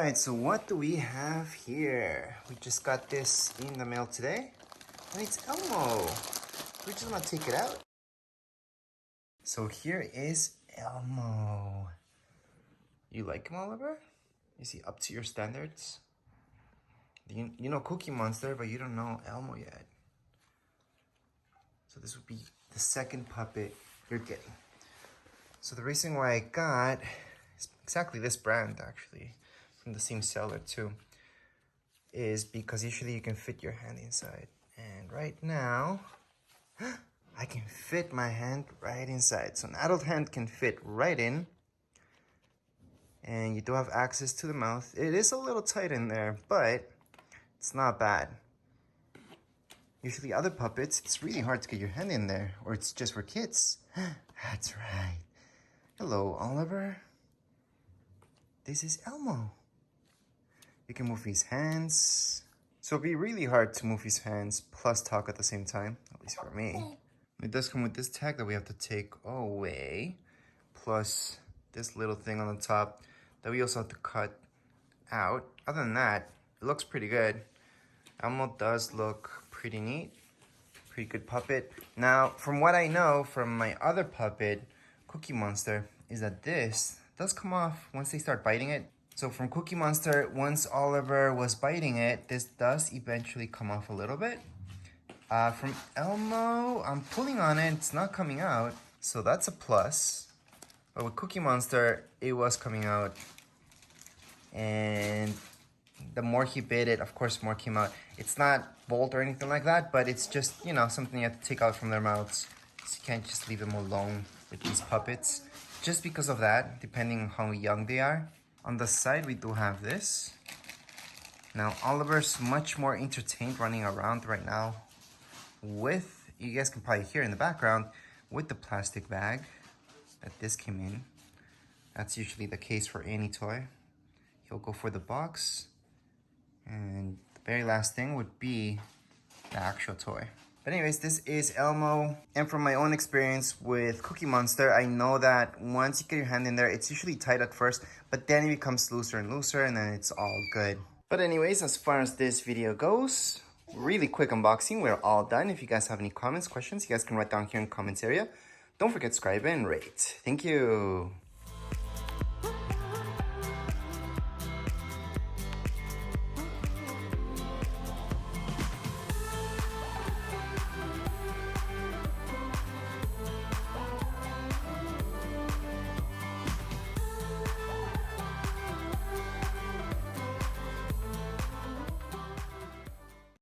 Alright, so what do we have here? We just got this in the mail today. And it's Elmo. We just want to take it out. So here is Elmo. You like him, Oliver? Is he up to your standards? You know Cookie Monster, but you don't know Elmo yet. So this would be the second puppet you're getting. So the reason why I got is exactly this brand, actually, from the same seller too, is because usually you can fit your hand inside. And right now, I can fit my hand right inside. So an adult hand can fit right in. And you do have access to the mouth. It is a little tight in there, but it's not bad. Usually other puppets, it's really hard to get your hand in there, or it's just for kids. That's right. Hello, Oliver. This is Elmo. You can move his hands. So it'll be really hard to move his hands plus talk at the same time, at least for me. It does come with this tag that we have to take away, plus this little thing on the top that we also have to cut out. Other than that, it looks pretty good. Elmo does look pretty neat, pretty good puppet. Now, from what I know from my other puppet, Cookie Monster, is that this does come off once they start biting it. So from Cookie Monster, once Oliver was biting it, this does eventually come off a little bit. From Elmo, I'm pulling on it, it's not coming out, so that's a plus. But with Cookie Monster, it was coming out. And the more he bit it, of course, more came out. It's not bold or anything like that, but it's just, you know, something you have to take out from their mouths. So you can't just leave them alone with these puppets. Just because of that, depending on how young they are. On the side, we do have this. Now, Oliver's much more entertained running around right now with, you guys can probably hear in the background, with the plastic bag that this came in. That's usually the case for any toy. He'll go for the box. And the very last thing would be the actual toy. But anyways, this is Elmo. And from my own experience with Cookie Monster, I know that once you get your hand in there, it's usually tight at first, but then it becomes looser and looser, and then it's all good. But anyways, as far as this video goes, really quick unboxing. We're all done. If you guys have any comments, questions, you guys can write down here in the comments area. Don't forget to subscribe and rate. Thank you.